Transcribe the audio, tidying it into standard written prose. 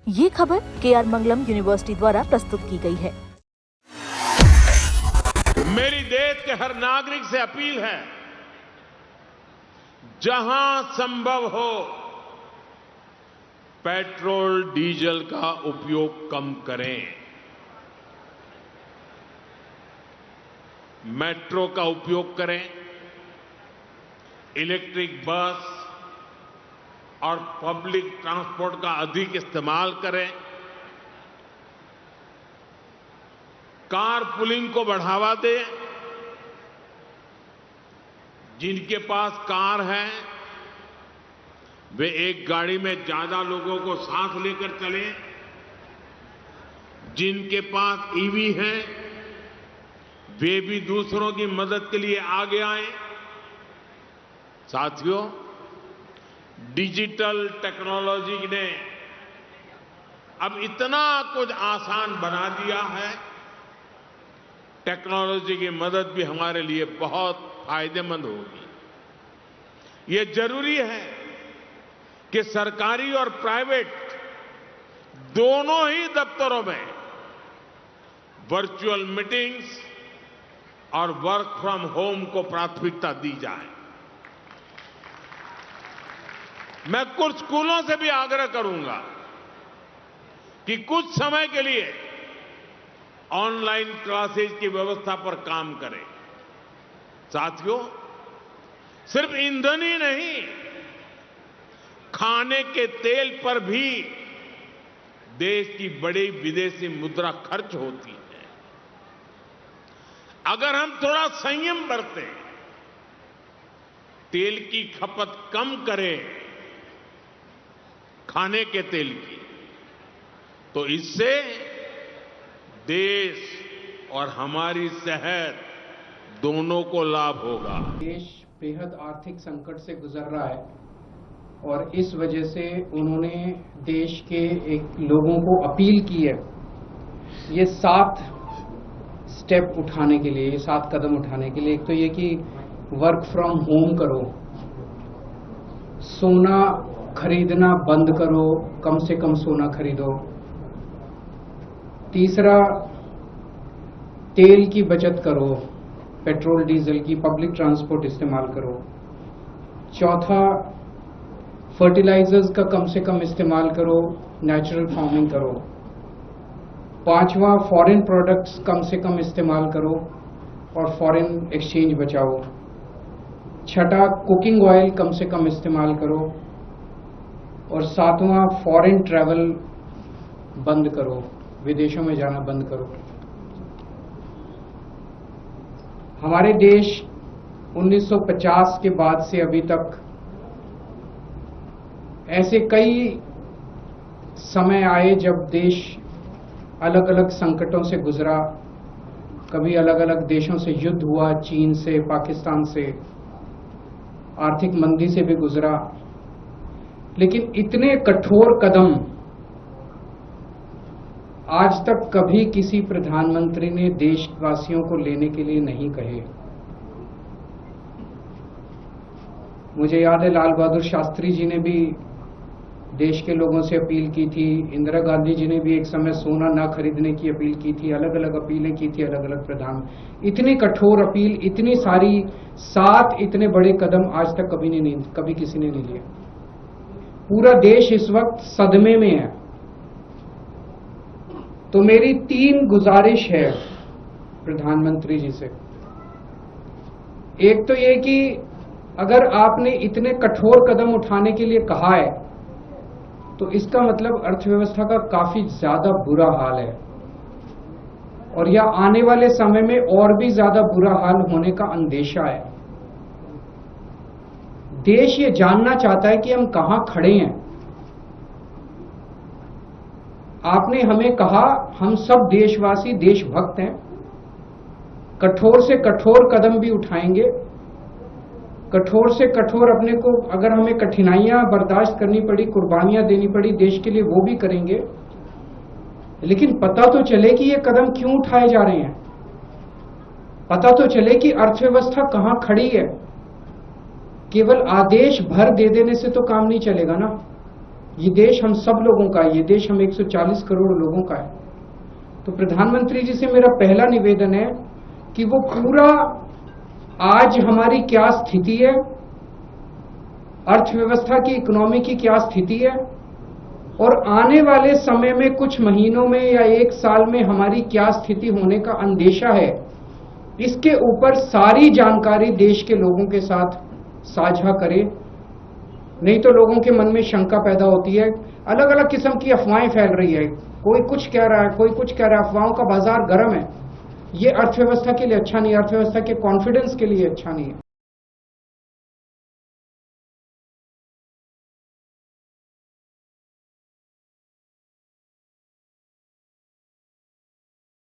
ये खबर KR मंगलम university द्वारा प्रस्तुत की गई है। मेरी देश के हर नागरिक से अपील है, जहां संभव हो पेट्रोल डीजल का उपयोग कम करें। मेट्रो का उपयोग करें, इलेक्ट्रिक बस और पब्लिक ट्रांसपोर्ट का अधिक इस्तेमाल करें। कार पुलिंग को बढ़ावा दें। जिनके पास कार है वे एक गाड़ी में ज्यादा लोगों को साथ लेकर चलें। जिनके पास ईवी है वे भी दूसरों की मदद के लिए आगे आएं। साथियों, डिजिटल टेक्नोलॉजी ने अब इतना कुछ आसान बना दिया है। टेक्नोलॉजी की मदद भी हमारे लिए बहुत फायदेमंद होगी। ये जरूरी है कि सरकारी और प्राइवेट दोनों ही दफ्तरों में वर्चुअल मीटिंग्स और वर्क फ्रॉम होम को प्राथमिकता दी जाए। मैं कुछ स्कूलों से भी आग्रह करूंगा कि कुछ समय के लिए ऑनलाइन क्लासेज की व्यवस्था पर काम करें। साथियों, सिर्फ ईंधन ही नहीं, खाने के तेल पर भी देश की बड़ी विदेशी मुद्रा खर्च होती है। अगर हम थोड़ा संयम बरतें, तेल की खपत कम करें, खाने के तेल की, तो इससे देश और हमारी सेहत दोनों को लाभ होगा। देश बेहद आर्थिक संकट से गुजर रहा है और इस वजह से उन्होंने देश के लोगों को अपील की है ये 7 स्टेप उठाने के लिए, ये 7 कदम उठाने के लिए। एक तो ये कि वर्क फ्रॉम होम करो, सोना खरीदना बंद करो, कम से कम सोना खरीदो। तीसरा, तेल की बचत करो, पेट्रोल डीजल की, पब्लिक ट्रांसपोर्ट इस्तेमाल करो। चौथा, फर्टिलाइजर्स का कम से कम इस्तेमाल करो, नेचुरल फार्मिंग करो। पांचवा, फॉरेन प्रोडक्ट्स कम से कम इस्तेमाल करो और फॉरेन एक्सचेंज बचाओ। छठा, कुकिंग ऑयल कम से कम इस्तेमाल करो। और सातवां, फॉरेन ट्रैवल बंद करो, विदेशों में जाना बंद करो। हमारे देश 1950 के बाद से अभी तक ऐसे कई समय आए जब देश अलग अलग संकटों से गुजरा। कभी अलग अलग देशों से युद्ध हुआ, चीन से, पाकिस्तान से, आर्थिक मंदी से भी गुजरा। लेकिन इतने कठोर कदम आज तक कभी किसी प्रधानमंत्री ने देशवासियों को लेने के लिए नहीं कहे। मुझे याद है लाल बहादुर शास्त्री जी ने भी देश के लोगों से अपील की थी। इंदिरा गांधी जी ने भी एक समय सोना ना खरीदने की अपील की थी। अलग अलग अपीलें की थी अलग अलग प्रधान। इतनी कठोर अपील, इतनी सारी 7 इतने बड़े कदम आज तक कभी किसी ने नहीं लिए। पूरा देश इस वक्त सदमे में है। तो मेरी 3 गुजारिश है प्रधानमंत्री जी से। एक तो ये कि अगर आपने इतने कठोर कदम उठाने के लिए कहा है तो इसका मतलब अर्थव्यवस्था का काफी ज्यादा बुरा हाल है और या आने वाले समय में और भी ज्यादा बुरा हाल होने का अंदेशा है। देश ये जानना चाहता है कि हम कहां खड़े हैं। आपने हमें कहा हम सब देशवासी देशभक्त हैं, कठोर से कठोर कदम भी उठाएंगे, कठोर से कठोर अपने को, अगर हमें कठिनाइयां बर्दाश्त करनी पड़ी, कुर्बानियां देनी पड़ी देश के लिए, वो भी करेंगे। लेकिन पता तो चले कि ये कदम क्यों उठाए जा रहे हैं, पता तो चले कि अर्थव्यवस्था कहां खड़ी है। केवल आदेश भर दे देने से तो काम नहीं चलेगा ना। ये देश हम सब लोगों का है, ये देश हम 140 करोड़ लोगों का है। तो प्रधानमंत्री जी से मेरा पहला निवेदन है कि वो पूरा आज हमारी क्या स्थिति है, अर्थव्यवस्था की, इकोनॉमी की क्या स्थिति है, और आने वाले समय में कुछ महीनों में या एक साल में हमारी क्या स्थिति होने का अंदेशा है, इसके ऊपर सारी जानकारी देश के लोगों के साथ साझा करें। नहीं तो लोगों के मन में शंका पैदा होती है, अलग अलग किस्म की अफवाहें फैल रही है, कोई कुछ कह रहा है, कोई कुछ कह रहा है, अफवाहों का बाजार गर्म है। ये अर्थव्यवस्था के लिए अच्छा नहीं है, अर्थव्यवस्था के कॉन्फिडेंस के लिए अच्छा नहीं है।